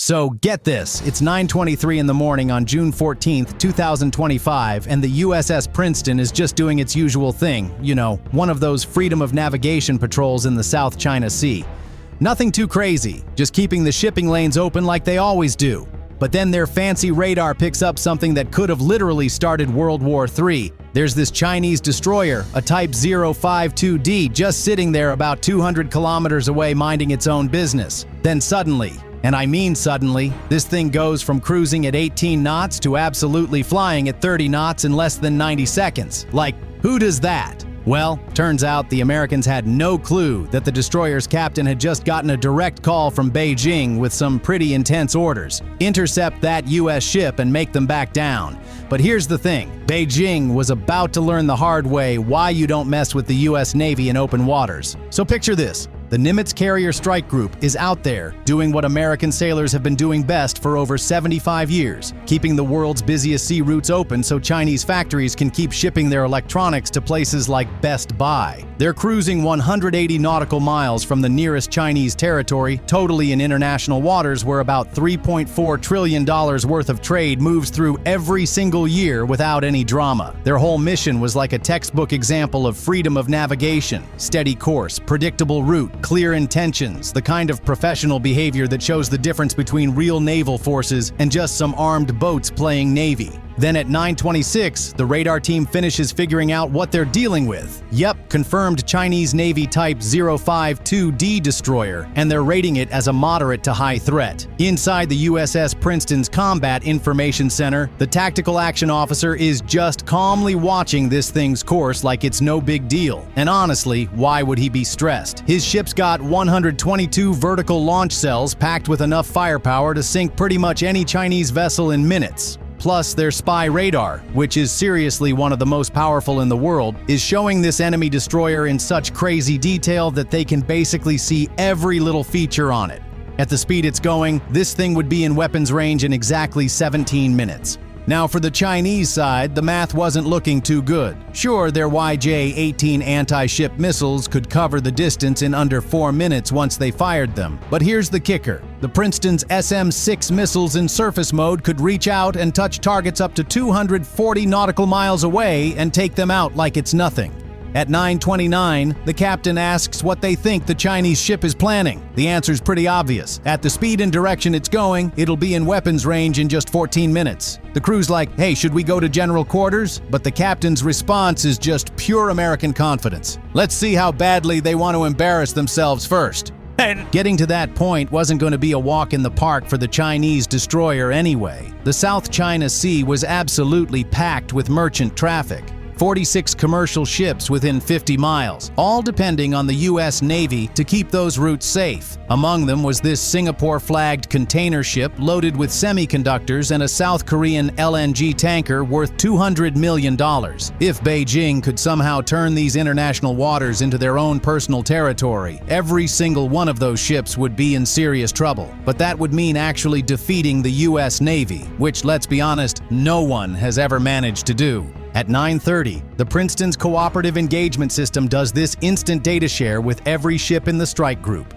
So get this, it's 9:23 in the morning on June 14th, 2025, and the USS Princeton is just doing its usual thing, one of those freedom of navigation patrols in the South China Sea. Nothing too crazy, just keeping the shipping lanes open like they always do. But then their fancy radar picks up something that could have literally started World War III. There's this Chinese destroyer, a Type 052D, just sitting there about 200 kilometers away minding its own business. Then suddenly, and I mean suddenly, this thing goes from cruising at 18 knots to absolutely flying at 30 knots in less than 90 seconds. Like, who does that? Well, turns out the Americans had no clue that the destroyer's captain had just gotten a direct call from Beijing with some pretty intense orders. Intercept that US ship and make them back down. But here's the thing, Beijing was about to learn the hard way why you don't mess with the US Navy in open waters. So picture this. The Nimitz Carrier Strike Group is out there doing what American sailors have been doing best for over 75 years, keeping the world's busiest sea routes open so Chinese factories can keep shipping their electronics to places like Best Buy. They're cruising 180 nautical miles from the nearest Chinese territory, totally in international waters where about $3.4 trillion worth of trade moves through every single year without any drama. Their whole mission was like a textbook example of freedom of navigation, steady course, predictable route, clear intentions, the kind of professional behavior that shows the difference between real naval forces and just some armed boats playing Navy. Then at 9:26, the radar team finishes figuring out what they're dealing with. Yep, confirmed Chinese Navy Type 052D destroyer, and they're rating it as a moderate to high threat. Inside the USS Princeton's Combat Information Center, the tactical action officer is just calmly watching this thing's course like it's no big deal. And honestly, why would he be stressed? His ship's got 122 vertical launch cells packed with enough firepower to sink pretty much any Chinese vessel in minutes. Plus, their spy radar, which is seriously one of the most powerful in the world, is showing this enemy destroyer in such crazy detail that they can basically see every little feature on it. At the speed it's going, this thing would be in weapons range in exactly 17 minutes. Now for the Chinese side, the math wasn't looking too good. Sure, their YJ-18 anti-ship missiles could cover the distance in under 4 minutes once they fired them. But here's the kicker. The Princeton's SM-6 missiles in surface mode could reach out and touch targets up to 240 nautical miles away and take them out like it's nothing. At 9:29, the captain asks what they think the Chinese ship is planning. The answer's pretty obvious. At the speed and direction it's going, it'll be in weapons range in just 14 minutes. The crew's like, hey, should we go to general quarters? But the captain's response is just pure American confidence. Let's see how badly they want to embarrass themselves first. And getting to that point wasn't going to be a walk in the park for the Chinese destroyer anyway. The South China Sea was absolutely packed with merchant traffic. 46 commercial ships within 50 miles, all depending on the U.S. Navy to keep those routes safe. Among them was this Singapore-flagged container ship loaded with semiconductors and a South Korean LNG tanker worth $200 million. If Beijing could somehow turn these international waters into their own personal territory, every single one of those ships would be in serious trouble. But that would mean actually defeating the U.S. Navy, which, let's be honest, no one has ever managed to do. At 9:30, the Princeton's cooperative engagement system does this instant data share with every ship in the strike group.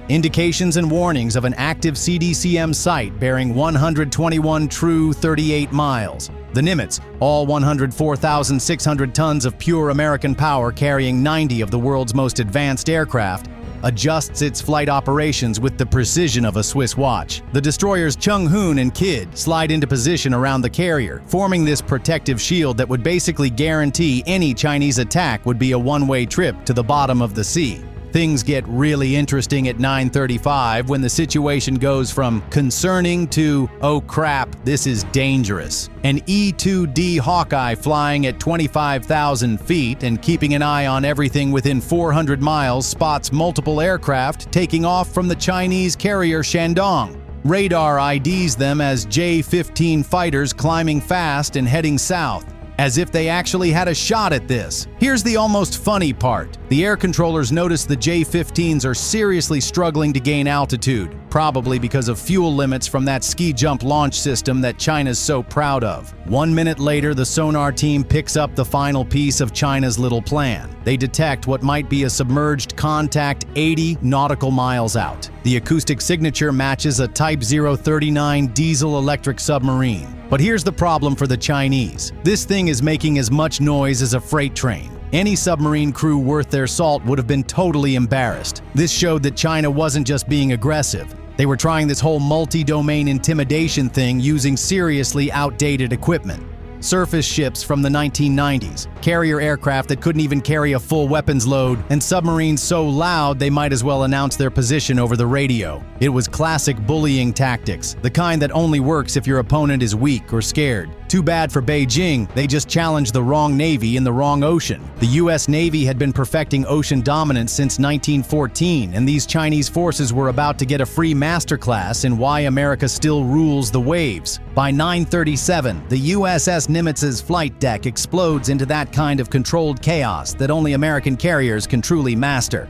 Indications and warnings of an active CDCM site bearing 121 true 38 miles. The Nimitz, all 104,600 tons of pure American power carrying 90 of the world's most advanced aircraft, adjusts its flight operations with the precision of a Swiss watch. The destroyers Chung-hoon and Kidd slide into position around the carrier, forming this protective shield that would basically guarantee any Chinese attack would be a one-way trip to the bottom of the sea. Things get really interesting at 9:35 when the situation goes from concerning to, oh crap, this is dangerous. An E-2D Hawkeye flying at 25,000 feet and keeping an eye on everything within 400 miles spots multiple aircraft taking off from the Chinese carrier Shandong. Radar IDs them as J-15 fighters climbing fast and heading south. as if they actually had a shot at this. Here's the almost funny part. The air controllers notice the J-15s are seriously struggling to gain altitude, probably because of fuel limits from that ski jump launch system that China's so proud of. 1 minute later, the sonar team picks up the final piece of China's little plan. They detect what might be a submerged contact 80 nautical miles out. The acoustic signature matches a Type 039 diesel-electric submarine. But here's the problem for the Chinese. This thing is making as much noise as a freight train. Any submarine crew worth their salt would have been totally embarrassed. This showed that China wasn't just being aggressive. They were trying this whole multi-domain intimidation thing using seriously outdated equipment. Surface ships from the 1990s, carrier aircraft that couldn't even carry a full weapons load, and submarines so loud they might as well announce their position over the radio. It was classic bullying tactics, the kind that only works if your opponent is weak or scared. Too bad for Beijing, they just challenged the wrong navy in the wrong ocean. The US Navy had been perfecting ocean dominance since 1914, and these Chinese forces were about to get a free masterclass in why America still rules the waves. By 9:37, the USS Nimitz's flight deck explodes into that kind of controlled chaos that only American carriers can truly master.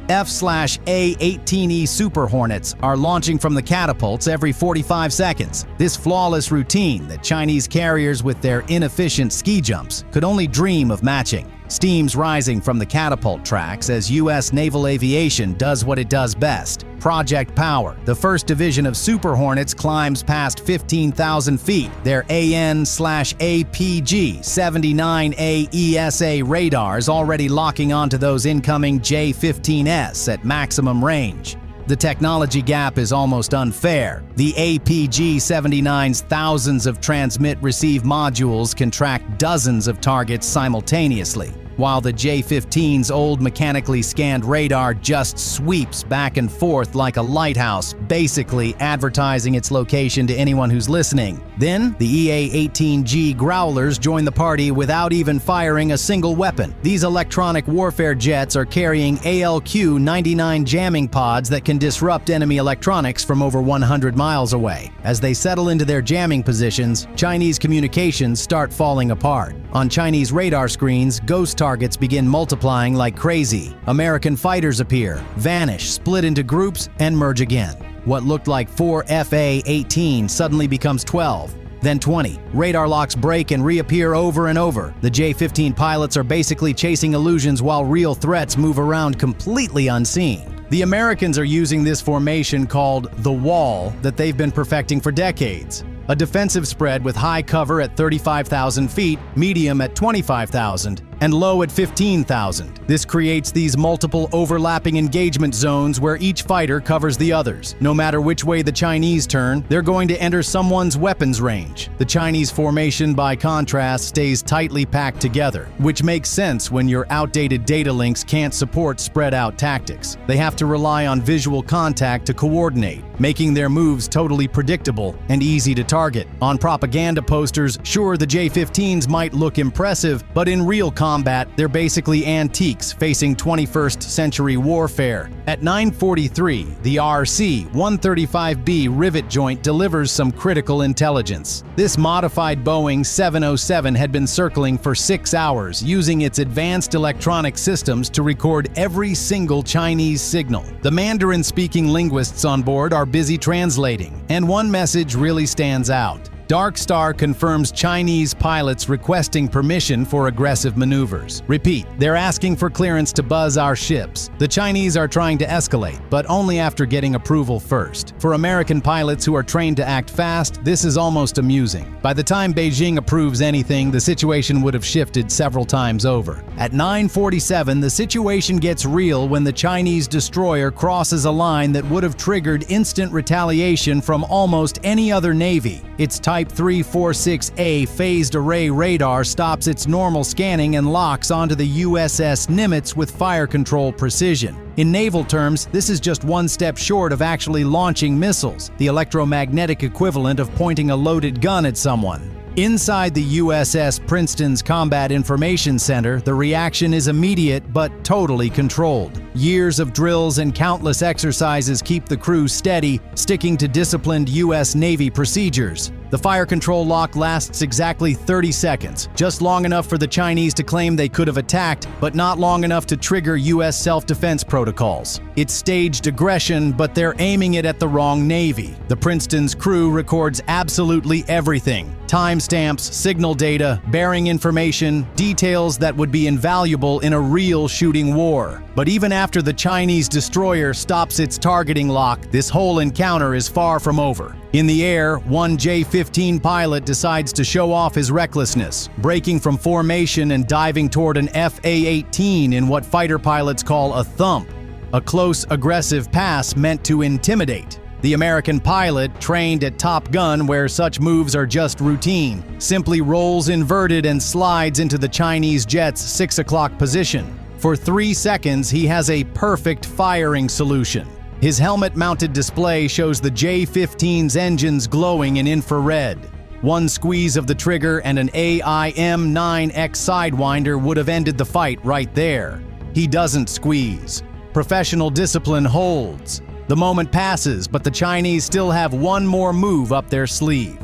F/A-18E Super Hornets are launching from the catapults every 45 seconds. This flawless routine that Chinese carriers with their inefficient ski jumps could only dream of matching. Steam's rising from the catapult tracks as U.S. naval aviation does what it does best. Project Power. The 1st Division of Super Hornets climbs past 15,000 feet. Their AN/APG-79A ESA radars already locking onto those incoming J-15S at maximum range. The technology gap is almost unfair. The APG-79's thousands of transmit-receive modules can track dozens of targets simultaneously, while the J-15's old mechanically scanned radar just sweeps back and forth like a lighthouse, basically advertising its location to anyone who's listening. Then, the EA-18G Growlers join the party without even firing a single weapon. These electronic warfare jets are carrying ALQ-99 jamming pods that can disrupt enemy electronics from over 100 miles away. As they settle into their jamming positions, Chinese communications start falling apart. On Chinese radar screens, ghost targets begin multiplying like crazy. American fighters appear, vanish, split into groups, and merge again. What looked like 4 FA-18 suddenly becomes 12, then 20. Radar locks break and reappear over and over. The J-15 pilots are basically chasing illusions while real threats move around completely unseen. The Americans are using this formation called the Wall that they've been perfecting for decades. A defensive spread with high cover at 35,000 feet, medium at 25,000, and low at 15,000. This creates these multiple overlapping engagement zones where each fighter covers the others. No matter which way the Chinese turn, they're going to enter someone's weapons range. The Chinese formation, by contrast, stays tightly packed together, which makes sense when your outdated data links can't support spread-out tactics. They have to rely on visual contact to coordinate, making their moves totally predictable and easy to target. On propaganda posters, sure, the J-15s might look impressive, but in real combat, they're basically antiques facing 21st century warfare. At 9:43, the RC-135B rivet joint delivers some critical intelligence. This modified Boeing 707 had been circling for 6 hours, using its advanced electronic systems to record every single Chinese signal. The Mandarin-speaking linguists on board are busy translating, and one message really stands out. Dark Star confirms Chinese pilots requesting permission for aggressive maneuvers. Repeat, they're asking for clearance to buzz our ships. The Chinese are trying to escalate, but only after getting approval first. For American pilots who are trained to act fast, this is almost amusing. By the time Beijing approves anything, the situation would have shifted several times over. At 9:47, the situation gets real when the Chinese destroyer crosses a line that would have triggered instant retaliation from almost any other navy. Its Type 346A phased array radar stops its normal scanning and locks onto the USS Nimitz with fire control precision. In naval terms, this is just one step short of actually launching missiles, the electromagnetic equivalent of pointing a loaded gun at someone. Inside the USS Princeton's Combat Information Center, the reaction is immediate but totally controlled. Years of drills and countless exercises keep the crew steady, sticking to disciplined U.S. Navy procedures. The fire control lock lasts exactly 30 seconds, just long enough for the Chinese to claim they could have attacked, but not long enough to trigger U.S. self-defense protocols. It's staged aggression, but they're aiming it at the wrong Navy. The Princeton's crew records absolutely everything: timestamps, signal data, bearing information, details that would be invaluable in a real shooting war. But even after the Chinese destroyer stops its targeting lock, this whole encounter is far from over. In the air, one J-15 pilot decides to show off his recklessness, breaking from formation and diving toward an F/A-18 in what fighter pilots call a thump, a close, aggressive pass meant to intimidate. The American pilot, trained at Top Gun where such moves are just routine, simply rolls inverted and slides into the Chinese jet's 6 o'clock position. For 3 seconds, he has a perfect firing solution. His helmet-mounted display shows the J-15's engines glowing in infrared. One squeeze of the trigger and an AIM-9X Sidewinder would have ended the fight right there. He doesn't squeeze. Professional discipline holds. The moment passes, but the Chinese still have one more move up their sleeve.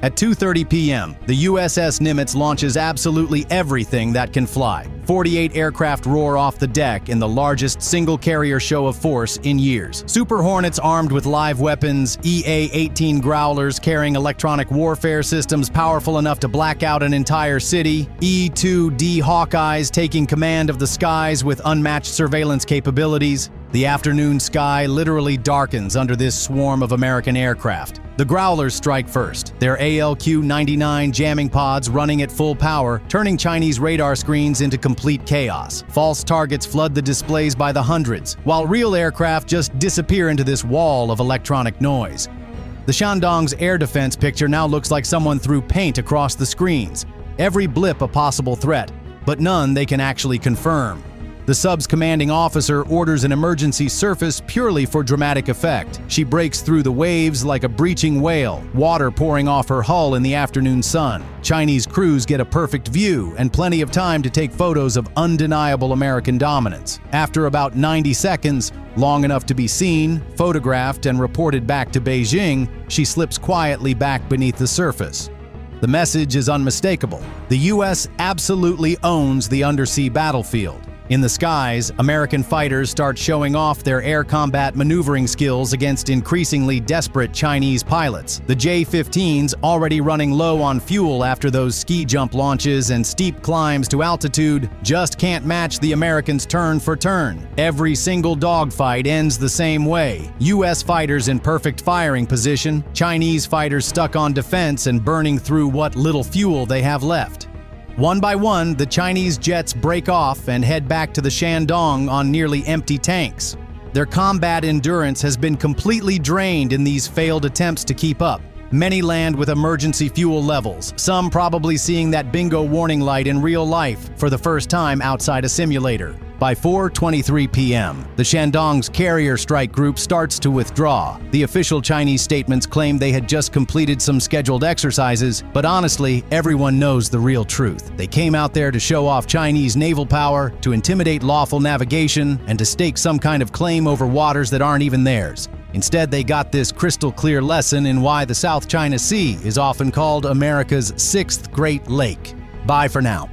At 2:30 p.m., the USS Nimitz launches absolutely everything that can fly. 48 aircraft roar off the deck in the largest single-carrier show of force in years. Super Hornets armed with live weapons, EA-18 Growlers carrying electronic warfare systems powerful enough to black out an entire city, E-2D Hawkeyes taking command of the skies with unmatched surveillance capabilities. The afternoon sky literally darkens under this swarm of American aircraft. The Growlers strike first, their ALQ-99 jamming pods running at full power, turning Chinese radar screens into complete chaos. False targets flood the displays by the hundreds, while real aircraft just disappear into this wall of electronic noise. The Shandong's air defense picture now looks like someone threw paint across the screens. Every blip a possible threat, but none they can actually confirm. The sub's commanding officer orders an emergency surface purely for dramatic effect. She breaks through the waves like a breaching whale, water pouring off her hull in the afternoon sun. Chinese crews get a perfect view and plenty of time to take photos of undeniable American dominance. After about 90 seconds, long enough to be seen, photographed, and reported back to Beijing, she slips quietly back beneath the surface. The message is unmistakable. The U.S. absolutely owns the undersea battlefield. In the skies, American fighters start showing off their air combat maneuvering skills against increasingly desperate Chinese pilots. The J-15s, already running low on fuel after those ski jump launches and steep climbs to altitude, just can't match the Americans turn for turn. Every single dogfight ends the same way. U.S. fighters in perfect firing position, Chinese fighters stuck on defense and burning through what little fuel they have left. One by one, the Chinese jets break off and head back to the Shandong on nearly empty tanks. Their combat endurance has been completely drained in these failed attempts to keep up. Many land with emergency fuel levels, some probably seeing that bingo warning light in real life for the first time outside a simulator. By 4:23 p.m., the Shandong's carrier strike group starts to withdraw. The official Chinese statements claim they had just completed some scheduled exercises, but honestly, everyone knows the real truth. They came out there to show off Chinese naval power, to intimidate lawful navigation, and to stake some kind of claim over waters that aren't even theirs. Instead, they got this crystal-clear lesson in why the South China Sea is often called America's sixth Great Lake. Bye for now.